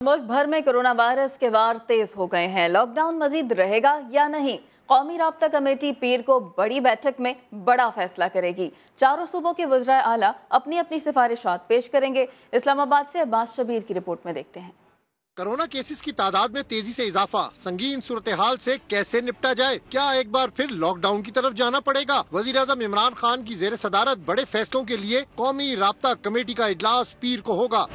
मुल्क भर में कोरोना वायरस के वार तेज हो गए हैं। लॉकडाउन मजीद रहेगा या नहीं, कौमी राब्ता कमेटी पीर को बड़ी बैठक में बड़ा फैसला करेगी। चारों सूबों के वज़राए आला अपनी अपनी सिफारिशात पेश करेंगे। इस्लामाबाद से अब्बास शबीर की रिपोर्ट में देखते हैं। कोरोना केसेस की तादाद में तेजी से इजाफा, संगीन सूरत हाल से कैसे निपटा जाए? क्या एक बार फिर लॉकडाउन की तरफ जाना पड़ेगा? वजीर आज़म इमरान खान की जेर सदारत बड़े फैसलों के लिए कौमी राब्ता कमेटी का इजलास पीर को होगा।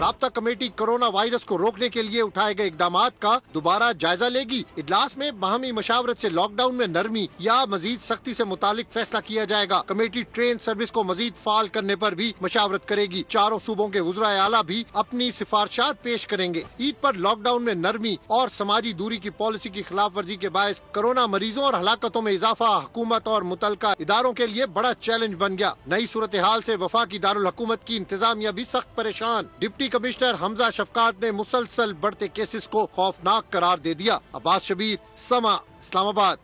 राब्ता कमेटी कोरोना वायरस को रोकने के लिए उठाए गए इकदामात का दोबारा जायजा लेगी। इजलास में बाहमी मशावरत से लॉकडाउन में नरमी या मजीद सख्ती से मुतालिक फैसला किया जाएगा। कमेटी ट्रेन सर्विस को मजीद फाल करने पर भी मशावरत करेगी। चारों सूबों के वज़राए आला भी अपनी सिफारिशात पेश करेंगे। ईद पर लॉकडाउन में नरमी और समाजी दूरी की पॉलिसी की खिलाफ वर्जी के बायस कोरोना मरीजों और हलाकतों में इजाफा हुकूमत और मुतलका इदारों के लिए बड़ा चैलेंज बन गया। नई सूरत हाल से वफाकी दारुल हुकूमत की इंतजामिया भी सख्त परेशान। डिप्टी कमिश्नर हमजा शफकात ने मुसलसल बढ़ते केसेस को खौफनाक करार दे दिया। अब्बास शबीर, समा, इस्लामाबाद।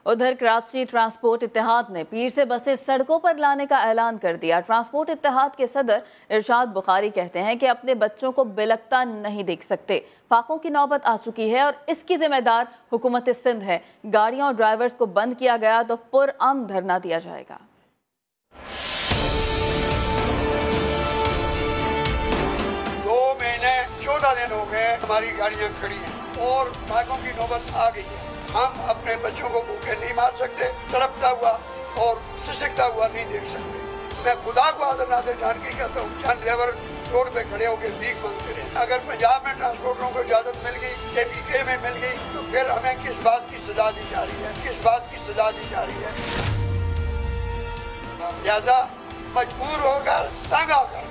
उधर कराची ट्रांसपोर्ट इत्तेहाद ने पीर से बसें सड़कों पर लाने का ऐलान कर दिया। ट्रांसपोर्ट इत्तेहाद के सदर इरशाद बुखारी कहते हैं कि अपने बच्चों को बिलकता नहीं देख सकते। फाकों की नौबत आ चुकी है और इसकी जिम्मेदार हुकूमत सिंध है। गाड़ियों और ड्राइवर्स को बंद किया गया तो पुरअमन धरना दिया जाएगा। 14 दिन हो गए हमारी गाड़ियां खड़ी हैं और फाकों की नौबत आ गई है। हम अपने बच्चों को भूखे नहीं मार सकते, तड़पता हुआ और सिसकता हुआ नहीं देख सकते। मैं खुदा को आदर नादर जान के कहता हूँ, चंद ड्राइवर रोड पे खड़े होकर भीख मांगते रहे। अगर पंजाब में ट्रांसपोर्टरों को इजाजत मिल गई, KPK में मिल गई, तो फिर हमें किस बात की सजा दी जा रही है? किस बात की सजा दी जा रही है? लिहाजा मजबूर होकर, तंग आकर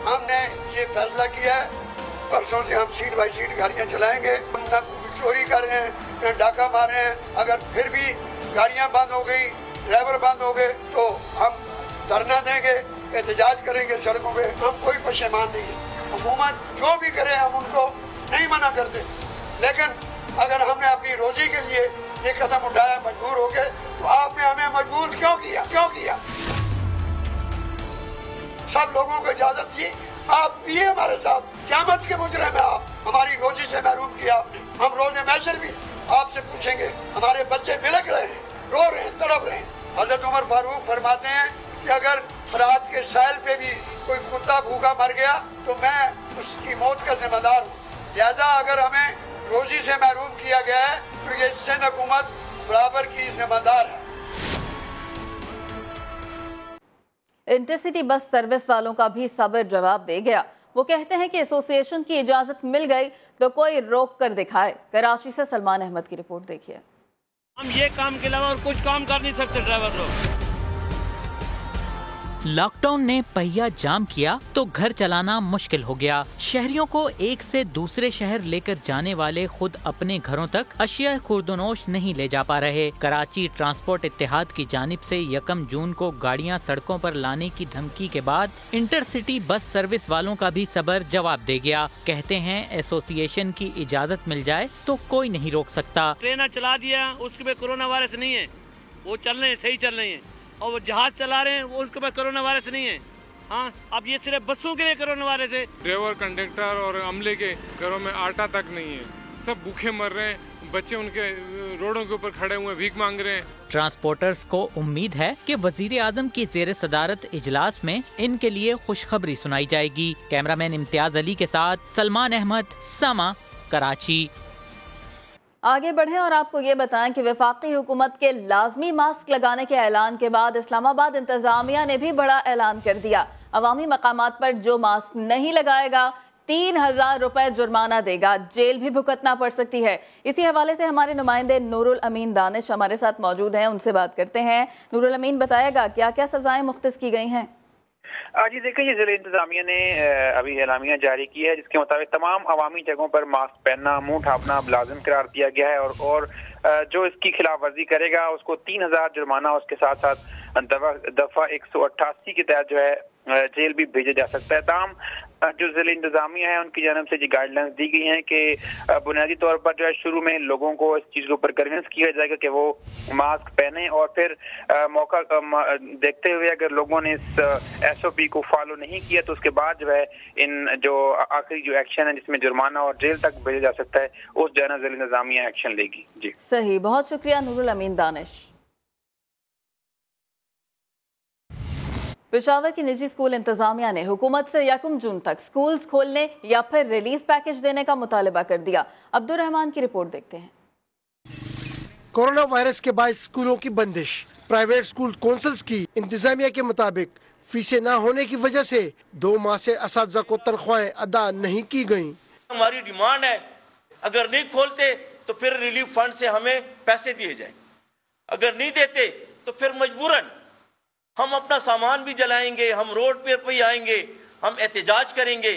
हमने ये फैसला किया है, परसों से हम सीट बाई सीट गाड़ियां चलाएंगे। हम न चोरी कर रहे हैं, न डाका मार रहे हैं। अगर फिर भी गाड़ियां बंद हो गई, ड्राइवर बंद हो गए, तो हम धरना देंगे, एहतजाज करेंगे सड़कों पे। हम कोई पशेमान नहीं है। हुकूमत जो भी करे हम उनको नहीं मना करते, लेकिन अगर हमने अपनी रोजी के लिए ये कदम उठाया मजबूर हो गए, तो आपने हमें मजबूर क्यों किया? सब लोगों को इजाजत दी, आप भी हमारे साथ क़यामत के मुजरिम है। आप हमारी रोजी से महरूम किया आपने। हम रोज़े महशर भी आपसे पूछेंगे। हमारे बच्चे बिलख रहे हैं, रो रहे हैं, तड़प रहे हैं। हज़रत उमर फारूक फरमाते हैं कि अगर फरात के साहिल पे भी कोई कुत्ता भूखा मर गया तो मैं उसकी मौत का जिम्मेदार हूँ। लिहाजा अगर हमें रोजी से महरूम किया गया है तो ये सिंध हुकूमत बराबर की जिम्मेदार है। इंटरसिटी बस सर्विस वालों का भी सब्र जवाब दे गया। वो कहते हैं कि एसोसिएशन की इजाजत मिल गई तो कोई रोक कर दिखाए। कराची से सलमान अहमद की रिपोर्ट देखिए। हम ये काम के अलावा और कुछ काम कर नहीं सकते ड्राइवर लोग। लॉकडाउन ने पहिया जाम किया तो घर चलाना मुश्किल हो गया। शहरियों को एक से दूसरे शहर लेकर जाने वाले खुद अपने घरों तक अशिया खुर्दनोश नहीं ले जा पा रहे। कराची ट्रांसपोर्ट इत्तेहाद की जानिब से 1 जून को गाड़ियां सड़कों पर लाने की धमकी के बाद इंटरसिटी बस सर्विस वालों का भी सब्र जवाब दे गया। कहते हैं एसोसिएशन की इजाजत मिल जाए तो कोई नहीं रोक सकता। ट्रेन चला दिया, उसके पे कोरोना वायरस नहीं है, वो चल रहे हैं, सही चल रहे हैं। और वो जहाज चला रहे हैं, वो उसके पास कोरोना वायरस नहीं है। हाँ, अब ये सिर्फ बसों के लिए कोरोना वायरस है। ड्राइवर, कंडक्टर और अमले के घरों में आटा तक नहीं है। सब भूखे मर रहे हैं। बच्चे उनके रोडों के ऊपर खड़े हुए भीख मांग रहे हैं। ट्रांसपोर्टर्स को उम्मीद है कि वजीर आजम की जेर सदारत इजलास में इनके लिए खुशखबरी सुनाई जाएगी। कैमरामैन इम्तियाज अली के साथ सलमान अहमद, समा, कराची। आगे बढ़े और आपको ये बताएं कि वफाकी हुकूमत के लाजमी मास्क लगाने के ऐलान के बाद इस्लामाबाद इंतजामिया ने भी बड़ा ऐलान कर दिया। अवामी मकामात पर जो मास्क नहीं लगाएगा 3000 रुपए जुर्माना देगा, जेल भी भुगतना पड़ सकती है। इसी हवाले से हमारे नुमाइंदे नूरुल अमीन दानिश हमारे साथ मौजूद हैं, उनसे बात करते हैं। नूरुल अमीन, बताएगा क्या क्या सजाएं मुख्तस की गई हैं? जी देखिए, ये जिले इंतजामिया ने अभी एलामिया जारी की है, जिसके मुताबिक तमाम अवामी जगहों पर मास्क पहनना, मुंह ढांपना लाजिम करार दिया गया है और जो इसकी खिलाफ वर्जी करेगा उसको 3000 जुर्माना, उसके साथ साथ दफा 188 के तहत जो है जेल भी भेजा जा सकता है। ताम जो जिले इंतजामिया है उनकी जानब से जी गाइडलाइंस दी गई हैं कि बुनियादी तौर पर जो है शुरू में लोगों को इस चीज़ के ऊपर कन्विंस किया जाएगा कि वो मास्क पहने, और फिर मौका देखते हुए अगर लोगों ने इस SOP को फॉलो नहीं किया तो उसके बाद जो है इन जो आखिरी जो एक्शन है जिसमें जुर्माना और जेल तक भेजा जा सकता है, उस जो है ना जिले इंतजामिया एक्शन लेगी। जी सही, बहुत शुक्रिया नूरुल अमीन दानिश। पेशावर की निजी स्कूल इंतजामिया ने हुकूमत से 1 जून तक स्कूल्स खोलने या फिर रिलीफ पैकेज देने का मुतालबा कर दिया। अब्दुल रहमान की रिपोर्ट देखते हैं। कोरोना वायरस के बाद स्कूलों की बंदिश। प्राइवेट स्कूल काउंसिल्स की इंतजामिया के मुताबिक फीसें न होने की वजह से 2 माह से असातिज़ा को तनख्वाहें अदा नहीं की गयी। हमारी डिमांड है, अगर नहीं खोलते तो फिर रिलीफ फंड से हमें पैसे दिए जाए, अगर नहीं देते तो फिर मजबूरन हम अपना सामान भी जलाएंगे, हम रोड पे भी आएंगे, हम एहतजाज करेंगे।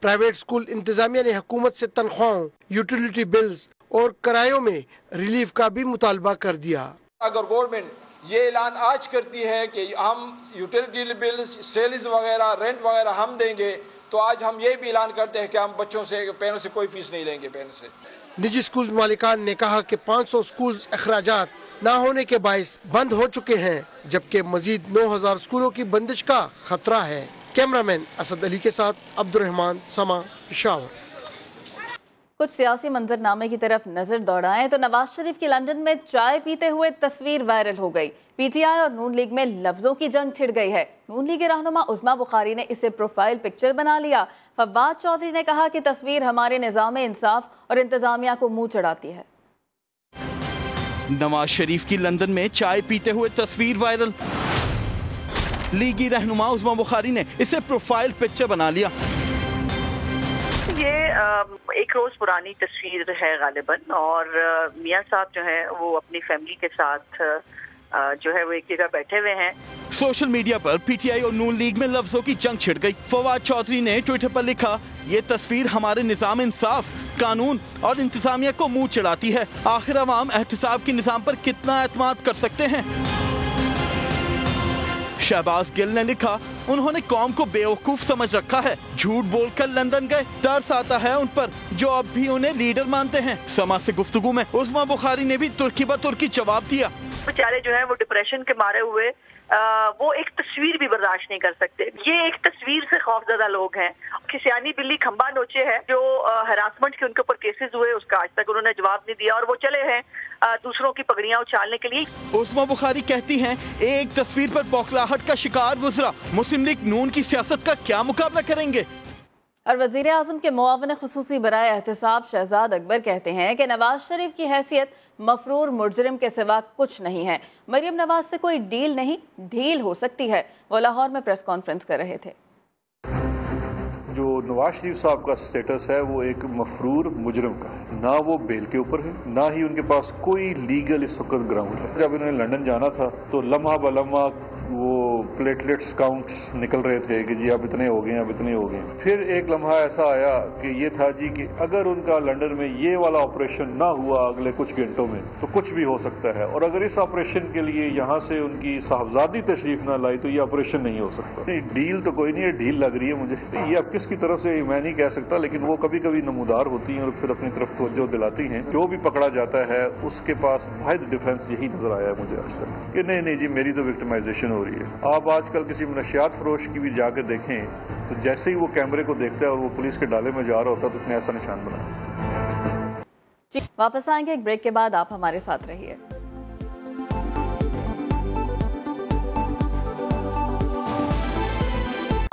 प्राइवेट स्कूल इंतजामिया ने हुकूमत से तनख्वाहों, यूटिलिटी बिल्स और किरायों में रिलीफ का भी मुतालबा कर दिया। अगर गवर्नमेंट ये ऐलान आज करती है कि हम यूटिलिटी बिल्स, सेल्स वगैरह, रेंट वगैरह हम देंगे, तो आज हम ये भी ऐलान करते हैं कि हम बच्चों से, पेरेंट्स से कोई फीस नहीं लेंगे। पेरेंट्स से निजी स्कूल मालिकान ने कहा कि 500 स्कूल अखराजात न होने के बायस बंद हो चुके हैं, जबकि मजीद 9000 स्कूलों की बंदिश का खतरा है। कैमरामैन असद अली के साथ अब्दुल रहमान, समा, पेशावर। कुछ सियासी मंजरनामे की तरफ नजर दौड़ाएं तो नवाज शरीफ की लंदन में चाय पीते हुए तस्वीर वायरल हो गई। PTI और नून लीग में लफ्जों की जंग छिड़ गई है। नून लीग के रहनुमा उस्मा बुखारी ने इसे प्रोफाइल पिक्चर बना लिया। फवाद चौधरी ने कहा कि तस्वीर हमारे निजाम इंसाफ और इंतजामिया को मुंह चढ़ाती है। नवाज शरीफ की लंदन में चाय पीते हुए तस्वीर वायरल। लीगी रहनुमा उस्मा बुखारी ने इसे प्रोफाइल पिक्चर बना लिया। ये 1 रोज पुरानी तस्वीर है गालिबन, और मियां साहब जो है वो अपनी फैमिली के साथ जो है वो एक जगह बैठे हुए हैं। सोशल मीडिया पर PTI और नून लीग में लफ्जों की जंग छिड़ गई। फवाद चौधरी ने ट्विटर पर लिखा, ये तस्वीर हमारे निजाम इंसाफ, कानून और इंतजामिया को मुंह चढ़ाती है। आखिर अवाम एहतसाब के निजाम पर कितना एतमाद कर सकते हैं। शहबाज गिल ने लिखा, उन्होंने कौम को बेवकूफ समझ रखा है, झूठ बोलकर लंदन गए, तरस आता है उन पर जो अब भी उन्हें लीडर मानते हैं। समा से गुफ्तगू में उस्मा बुखारी ने भी तुर्की ब तुर्की जवाब दिया। बेचारे जो है वो डिप्रेशन के मारे हुए वो एक तस्वीर भी बर्दाश्त नहीं कर सकते। ये एक तस्वीर से खौफजदा लोग हैं। खिसियानी बिल्ली खंबा नोचे है, जो हरासमेंट के उनके ऊपर केसेस हुए उसका आज तक उन्होंने जवाब नहीं दिया, और वो चले हैं दूसरों की पगड़ियां उछालने के लिए। उस्मा बुखारी कहती हैं, एक तस्वीर पर बौखलाहट का शिकार गुजरा, मुस्लिम लीग नून की सियासत का क्या मुकाबला करेंगे। और वज़ीर आज़म के मुआविन खुसूसी बराए एहतसाब शहजाद अकबर कहते हैं कि नवाज शरीफ की हैसियत मफरूर मुजरिम के सिवा कुछ नहीं है। मरियम नवाज से कोई डील नहीं, ढील हो सकती है। वो लाहौर में प्रेस कॉन्फ्रेंस कर रहे थे। जो नवाज शरीफ साहब का स्टेटस है वो एक मफरूर मुजरिम का है, ना वो बेल के ऊपर है, ना ही उनके पास कोई लीगल इस वक्त ग्राउंड है। जब इन्होंने लंदन जाना था तो लम्हा ब लम्हा वो प्लेटलेट्स काउंट्स निकल रहे थे कि जी अब इतने हो गए, अब इतने हो गए। फिर एक लम्हा ऐसा आया कि ये था जी कि अगर उनका लंदन में ये वाला ऑपरेशन ना हुआ अगले कुछ घंटों में तो कुछ भी हो सकता है, और अगर इस ऑपरेशन के लिए यहाँ से उनकी साहबजादी तशरीफ ना लाई तो ये ऑपरेशन नहीं हो सकता। नहीं, डील तो कोई नहीं है, ढील लग रही है मुझे। ये अब किसकी तरफ से मैं नहीं कह सकता, लेकिन वो कभी कभी नमूदार होती हैं और फिर अपनी तरफ तवज्जो दिलाती हैं। जो भी पकड़ा जाता है उसके पास वाहिद डिफेंस यही नजर आया है मुझे आज तक कि नहीं नहीं जी मेरी तो विक्टिमाइजेशन हो रही है। आप आजकल किसी नशियात फरोश की भी जाके देखें तो जैसे ही वो कैमरे को देखता है और वो पुलिस के डाले में जा रहा होता है तो उसने ऐसा निशान बनाया। वापस आएंगे एक ब्रेक के बाद, आप हमारे साथ रहिए।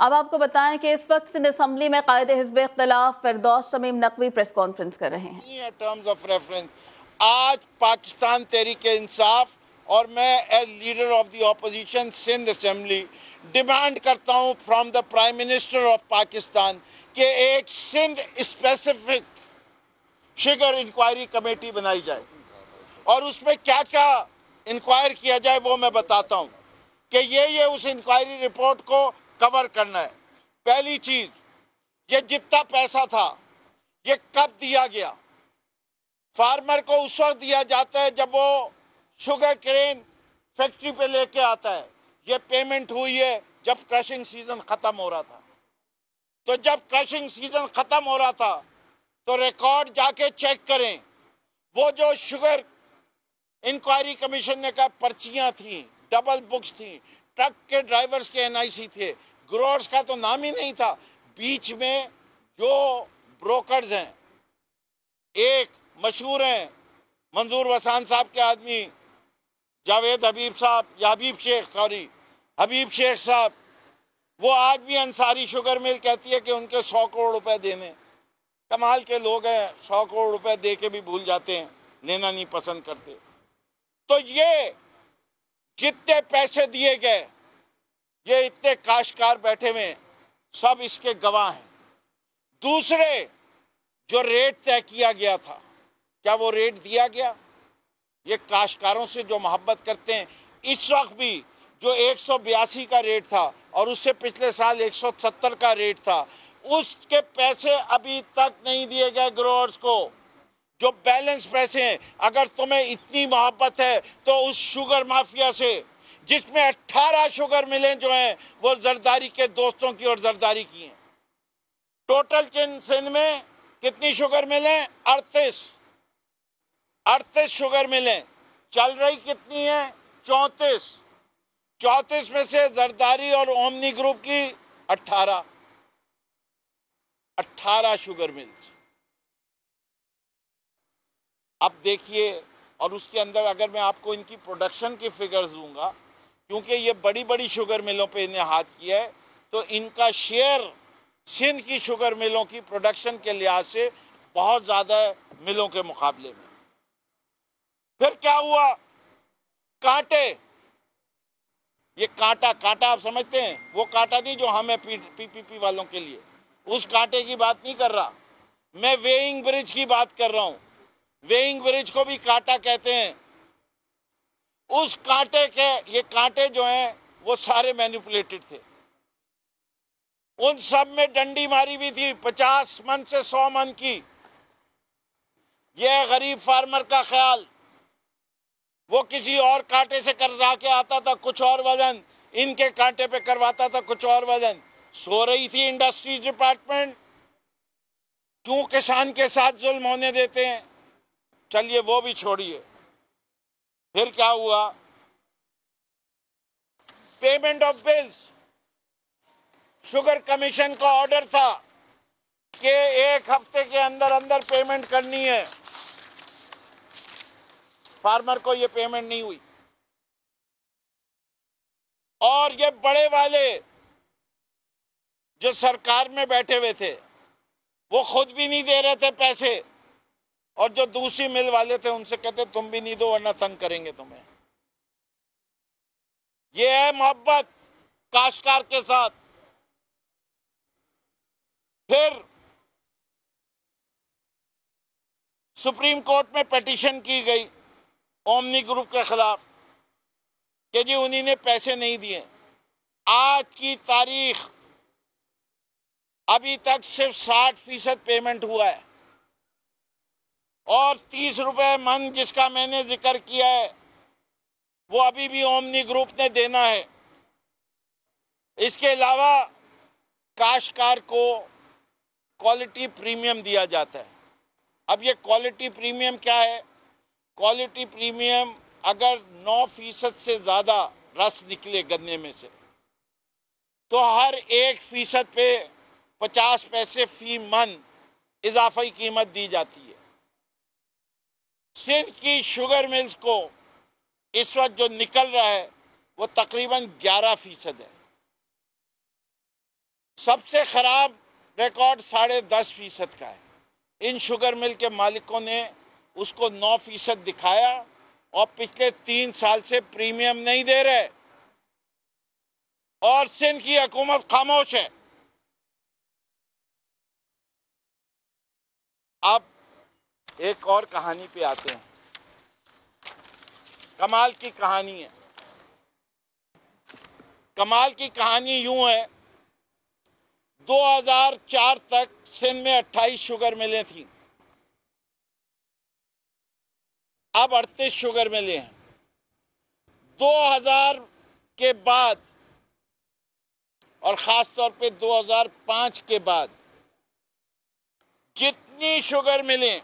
अब आपको बताएं कि इस वक्त सिंध असम्बली में कायदे हिज़्ब इख्तिलाफ फिरदौस शमीम नकवी प्रेस कॉन्फ्रेंस कर रहे हैं। टर्म्स ऑफ रेफरेंस आज पाकिस्तान तहरीक इंसाफ और मैं as leader of the opposition Sindh assembly demand करता हूं from the prime minister of Pakistan कि एक Sindh specific sugar inquiry committee बनाई जाए, और उसमें क्या क्या इंक्वायर किया जाए वो मैं बताता हूं कि ये उस इंक्वायरी रिपोर्ट को कवर करना है। पहली चीज, ये जितना पैसा था ये कब दिया गया। फार्मर को उस वक्त दिया जाता है जब वो शुगर केन फैक्ट्री पे लेके आता है। ये पेमेंट हुई है जब क्रशिंग सीजन खत्म हो रहा था। तो जब क्रशिंग सीजन खत्म हो रहा था तो रिकॉर्ड जाके चेक करें, वो जो शुगर इंक्वायरी कमीशन ने कहा पर्चियां थी, डबल बुक्स थी, ट्रक के ड्राइवर्स के एनआईसी थे, ग्रोअर्स का तो नाम ही नहीं था। बीच में जो ब्रोकर्स हैं, एक मशहूर हैं मंजूर वसान साहब के आदमी जावेद हबीब साहब या हबीब शेख साहब, वो आज भी अंसारी शुगर मिल कहती है कि उनके 100 करोड़ रुपए देने। कमाल के लोग हैं, 100 करोड़ रुपए दे के भी भूल जाते हैं, लेना नहीं पसंद करते। तो ये जितने पैसे दिए गए, ये इतने काश्तकार बैठे हुए सब इसके गवाह हैं। दूसरे जो रेट तय किया गया था, क्या वो रेट दिया गया? ये काश्तकारों से जो मोहब्बत करते हैं, इस वक्त भी जो 182 का रेट था और उससे पिछले साल 170 का रेट था, उसके पैसे अभी तक नहीं दिए गए ग्रोअर्स को। जो बैलेंस पैसे हैं, अगर तुम्हें इतनी मोहब्बत है तो उस शुगर माफिया से, जिसमें 18 शुगर मिलें जो हैं वो जरदारी के दोस्तों की और जरदारी की हैं। टोटल सिंध में कितनी शुगर मिलें? 38 शुगर मिलें। चल रही कितनी है? 34 में से जरदारी और ओमनी ग्रुप की 18 शुगर मिल्स। अब देखिए, और उसके अंदर अगर मैं आपको इनकी प्रोडक्शन की फिगर्स दूंगा, क्योंकि ये बड़ी बड़ी शुगर मिलों पे इन्हें हाथ किया है, तो इनका शेयर सिंध की शुगर मिलों की प्रोडक्शन के लिहाज से बहुत ज्यादा है मिलों के मुकाबले में। फिर क्या हुआ? कांटे, ये कांटा आप समझते हैं, वो कांटा नहीं जो हमें पीपीपी वालों के लिए, उस कांटे की बात नहीं कर रहा मैं, वेइंग ब्रिज की बात कर रहा हूं। वेइंग ब्रिज को भी कांटा कहते हैं। उस कांटे के, ये कांटे जो हैं वो सारे मैनिपुलेटेड थे। उन सब में डंडी मारी भी थी 50 मन से 100 मन की। यह गरीब फार्मर का ख्याल, वो किसी और कांटे से करवा के आता था कुछ और वजन, इनके कांटे पे करवाता था कुछ और वजन। सो रही थी इंडस्ट्रीज डिपार्टमेंट, क्यों किसान के साथ जुल्म होने देते हैं। चलिए वो भी छोड़िए। फिर क्या हुआ? Payment of bills. Sugar commission का ऑर्डर था कि 1 हफ्ते के अंदर अंदर पेमेंट करनी है। फार्मर को ये पेमेंट नहीं हुई, और ये बड़े वाले जो सरकार में बैठे हुए थे वो खुद भी नहीं दे रहे थे पैसे, और जो दूसरी मिल वाले थे उनसे कहते तुम भी नहीं दो वरना तंग करेंगे तुम्हें। ये है मोहब्बत काश्तकार के साथ। फिर सुप्रीम कोर्ट में पिटीशन की गई ओमनी ग्रुप के खिलाफ कि जी उन्हीं ने पैसे नहीं दिए। आज की तारीख अभी तक सिर्फ 60% पेमेंट हुआ है, और 30 रुपए मन जिसका मैंने जिक्र किया है वो अभी भी ओमनी ग्रुप ने देना है। इसके अलावा काश्तकार को क्वालिटी प्रीमियम दिया जाता है। अब ये क्वालिटी प्रीमियम क्या है? क्वालिटी प्रीमियम अगर 9% से ज्यादा रस निकले गन्ने में से, तो हर 1% पे 50 पैसे फी मन इजाफी कीमत दी जाती है। सिंध की शुगर मिल्स को इस वक्त जो निकल रहा है वो तकरीबन 11% है। सबसे खराब रिकॉर्ड 10.5% का है। इन शुगर मिल के मालिकों ने उसको 9% दिखाया, और पिछले 3 साल से प्रीमियम नहीं दे रहे, और सिंध की हुकूमत खामोश है। अब एक और कहानी पे आते हैं। कमाल की कहानी है। कमाल की कहानी यूं है, 2004 तक सिंध में 28 शुगर मिलें थी, अब 38 शुगर मिले हैं। 2000 के बाद और ख़ास तौर पे 2005 के बाद जितनी शुगर मिलें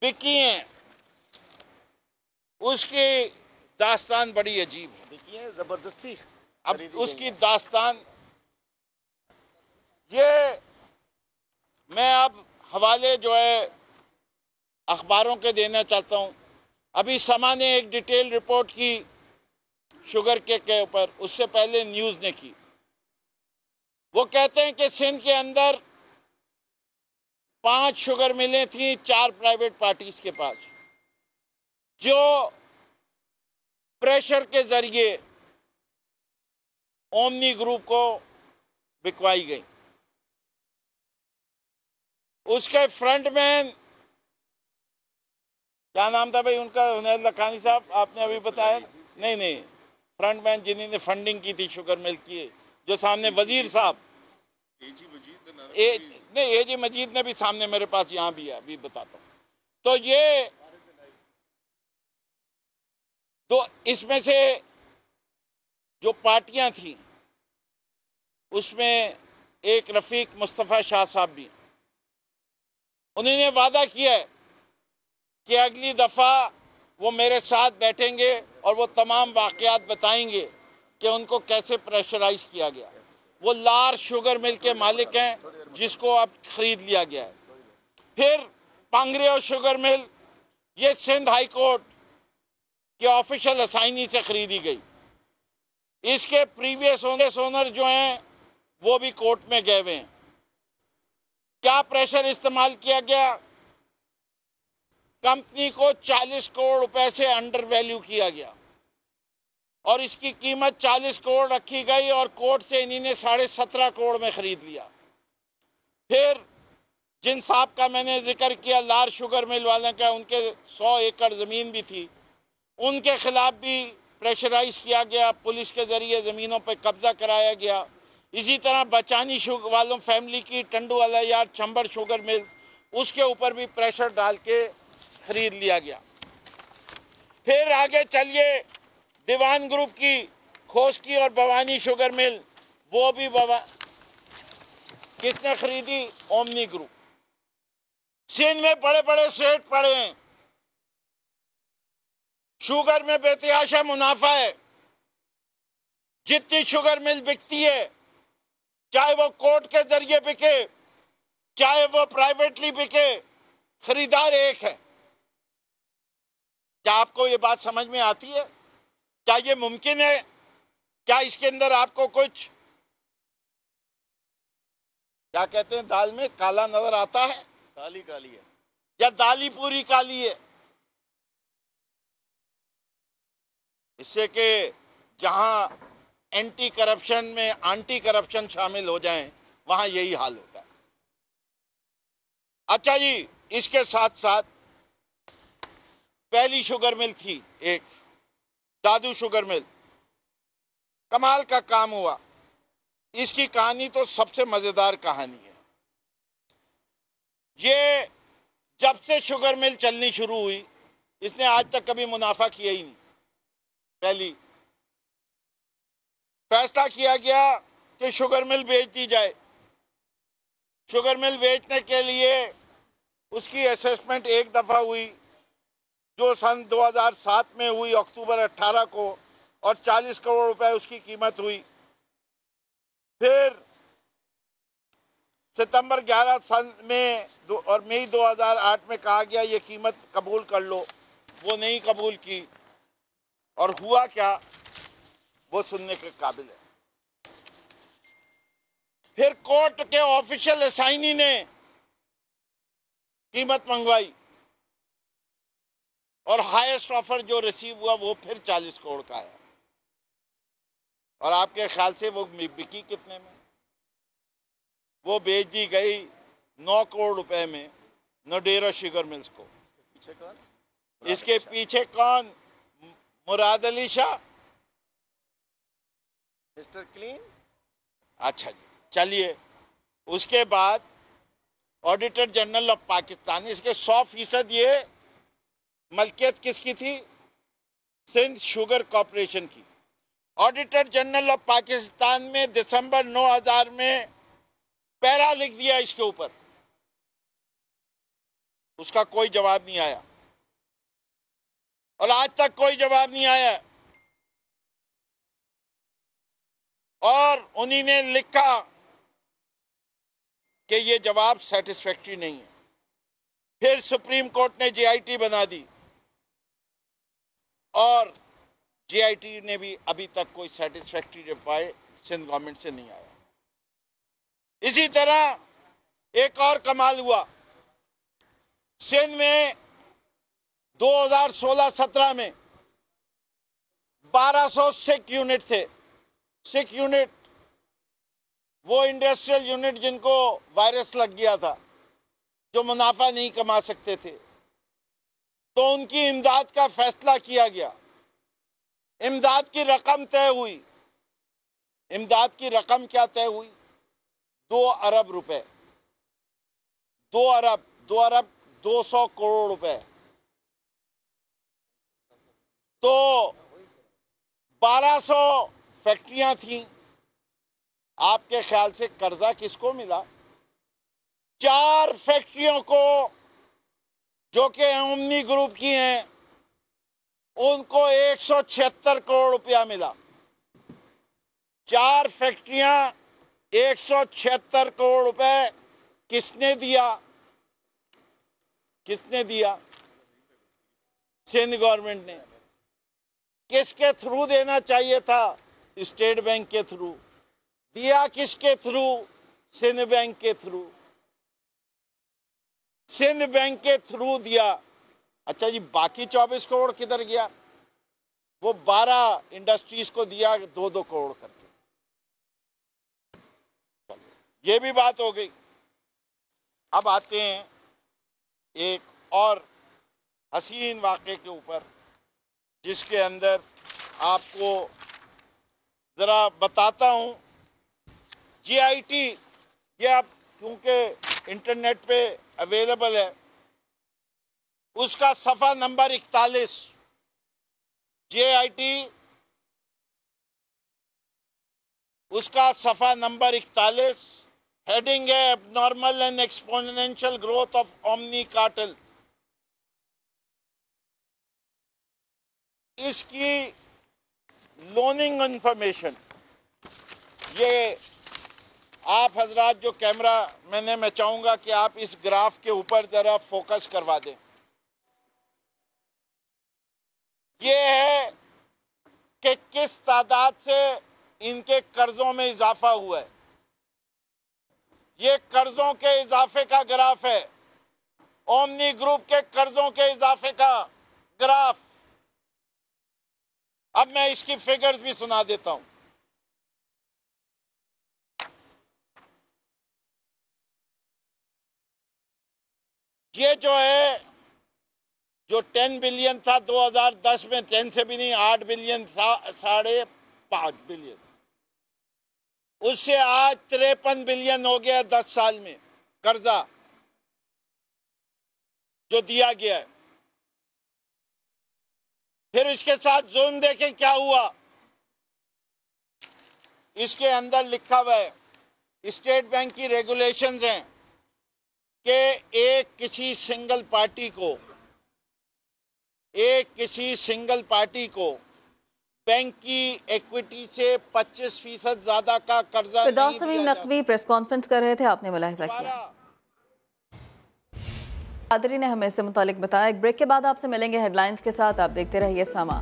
बिकी हैं, उसकी दास्तान बड़ी अजीब है। बिकी है जबरदस्ती। अब उसकी दास्तान ये मैं अब हवाले जो है अखबारों के देना चाहता हूँ। अभी समा ने एक डिटेल रिपोर्ट की शुगर के ऊपर, उससे पहले न्यूज़ ने की। वो कहते हैं कि सिंध के अंदर 5 शुगर मिलें थी 4 प्राइवेट पार्टीज के पास, जो प्रेशर के जरिए ओमनी ग्रुप को बिकवाई गई। उसके फ्रंटमैन क्या नाम था भाई उनका? हुनैर लखानी साहब, आपने अभी बताया। नहीं, फ्रंटमैन जिन्होंने फंडिंग की थी शुगर मिल की, जो सामने वजीर साहब एजी मजीद ने भी सामने मेरे पास यहाँ भी है, अभी बताता हूँ। तो ये तो इसमें से जो पार्टियां थी उसमें एक रफीक मुस्तफ़ा शाह साहब भी, उन्होंने वादा किया है कि अगली दफ़ा वो मेरे साथ बैठेंगे और वो तमाम वाक़यात बताएंगे कि उनको कैसे प्रेशराइज किया गया। वो लार शुगर मिल के मालिक हैं जिसको अब खरीद लिया गया है। फिर पांगरेव शुगर मिल, ये सिंध हाई कोर्ट के ऑफिशियल असाइनी से खरीदी गई। इसके प्रीवियस ओनर जो हैं वो भी कोर्ट में गए हुए हैं। क्या प्रेशर इस्तेमाल किया गया? कंपनी को 40 करोड़ रुपए से अंडर वैल्यू किया गया और इसकी कीमत 40 करोड़ रखी गई और कोर्ट से इन्हीं ने 17.5 करोड़ में खरीद लिया। फिर जिन साहब का मैंने जिक्र किया, लार शुगर मिल वाले का, उनके 100 एकड़ ज़मीन भी थी, उनके खिलाफ भी प्रेशराइज किया गया, पुलिस के ज़रिए ज़मीनों पर कब्जा कराया गया। इसी तरह बचानी शुगर वालों फैमिली की टंडू वाला यार चंबर शुगर मिल, उसके ऊपर भी प्रेशर डाल के खरीद लिया गया। फिर आगे चलिए, दीवान ग्रुप की खोसकी और भवानी शुगर मिल, वो भी किसने खरीदी? Omni group. सिंध में बड़े बड़े सेठ पड़े हैं, शुगर में बेतहाशा मुनाफा है। जितनी शुगर मिल बिकती है, चाहे वो कोर्ट के जरिए बिके, चाहे वो प्राइवेटली बिके, खरीदार एक है। क्या आपको ये बात समझ में आती है? क्या ये मुमकिन है? क्या इसके अंदर आपको कुछ, क्या कहते हैं, दाल में काला नजर आता है? दाली काली है या दाली पूरी काली है? इससे कि जहां एंटी करप्शन में एंटी करप्शन शामिल हो जाएं, वहां यही हाल होता है। अच्छा जी, इसके साथ साथ पहली शुगर मिल थी एक दादू शुगर मिल, कमाल का काम हुआ। इसकी कहानी तो सबसे मजेदार कहानी है। ये जब से शुगर मिल चलनी शुरू हुई, इसने आज तक कभी मुनाफा किया ही नहीं। पहली फैसला किया गया कि शुगर मिल बेच दी जाए। शुगर मिल बेचने के लिए उसकी असेसमेंट एक दफा हुई, जो सन 2007 में हुई अक्टूबर 18 को, और 40 करोड़ रुपए उसकी कीमत हुई। फिर सितंबर 11 सन में और मई 2008 में कहा गया ये कीमत कबूल कर लो, वो नहीं कबूल की। और हुआ क्या, वो सुनने के काबिल है। फिर कोर्ट के ऑफिशियल असाइनी ने कीमत मंगवाई और हाईएस्ट ऑफर जो रिसीव हुआ वो फिर 40 करोड़ का है। और आपके ख्याल से वो बिकी कितने में? वो बेच दी गई 9 करोड़ रुपए में नोडेरा शुगर मिल्स को। पीछे कौन? इसके पीछे कौन? Murad Ali Shah, mister clean. अच्छा जी, चलिए। उसके बाद ऑडिटर जनरल ऑफ पाकिस्तान, इसके 100% ये मलकियत किसकी थी? सिंध शुगर कॉर्पोरेशन की। ऑडिटर जनरल ऑफ पाकिस्तान में दिसंबर 2000 में पैरा लिख दिया इसके ऊपर, उसका कोई जवाब नहीं आया और आज तक कोई जवाब नहीं आया। और उन्हीं ने लिखा कि ये जवाब सेटिस्फैक्टरी नहीं है। फिर सुप्रीम कोर्ट ने जेआईटी बना दी और जेआईटी ने भी अभी तक कोई सेटिस्फैक्टरी रिप्लाई सिंध गवर्नमेंट से नहीं आया। इसी तरह एक और कमाल हुआ, सिंध में 2016-17 में 1200 सिक यूनिट थे। सिक यूनिट वो इंडस्ट्रियल यूनिट जिनको वायरस लग गया था, जो मुनाफा नहीं कमा सकते थे, तो उनकी इमदाद का फैसला किया गया। इमदाद की रकम तय हुई। इमदाद की रकम क्या तय हुई? 2 अरब रुपए, 2 अरब 200 करोड़ रुपए। तो 1200 फैक्ट्रियां थीं। आपके ख्याल से कर्जा किसको मिला? 4 फैक्ट्रियों को जो कि ओमनी ग्रुप की हैं, उनको 176 करोड़ रुपया मिला। 4 फैक्ट्रियां 176 करोड़ रुपए किसने दिया? किसने दिया? सिंध गवर्नमेंट ने। किसके थ्रू देना चाहिए था? स्टेट बैंक के थ्रू। दिया किसके थ्रू? सिंध बैंक के थ्रू। सिंध बैंक के थ्रू दिया। अच्छा जी, बाकी 24 करोड़ किधर गया? वो 12 इंडस्ट्रीज को दिया 2-2 करोड़ करके। ये भी बात हो गई। अब आते हैं एक और हसीन वाक़े के ऊपर, जिसके अंदर आपको जरा बताता हूं। जेआईटी, ये आप क्योंकि इंटरनेट पे अवेलेबल है, उसका सफ़ा नंबर 41, जेआईटी उसका सफ़ा नंबर 41, हेडिंग है abnormal and exponential growth of omni cartel. इसकी लोनिंग इंफॉर्मेशन, ये आप हजरात जो कैमरा मैंने, मैं चाहूंगा कि आप इस ग्राफ के ऊपर जरा फोकस करवा दें। ये है कि किस तादाद से इनके कर्जों में इजाफा हुआ है। ये कर्जों के इजाफे का ग्राफ है, ओमनी ग्रुप के कर्जों के इजाफे का ग्राफ। अब मैं इसकी फिगर्स भी सुना देता हूं। ये जो है, जो 10 बिलियन था 2010 में, 10 से भी नहीं, 8 बिलियन, 5.5 बिलियन, उससे आज 53 बिलियन हो गया 10 साल में कर्जा जो दिया गया है। फिर इसके साथ जोन देखें क्या हुआ। इसके अंदर लिखा हुआ है, स्टेट बैंक की रेगुलेशंस हैं कि किसी सिंगल पार्टी को बैंक की इक्विटी से 25% ज्यादा का कर्जा नहीं दिया जाता। नकवी प्रेस कॉन्फ्रेंस कर रहे थे, आपने मुलाहिजा किया। कादरी ने हमें इससे मुतालिक बताया। एक ब्रेक के बाद आपसे मिलेंगे हेडलाइंस के साथ। आप देखते रहिए समा।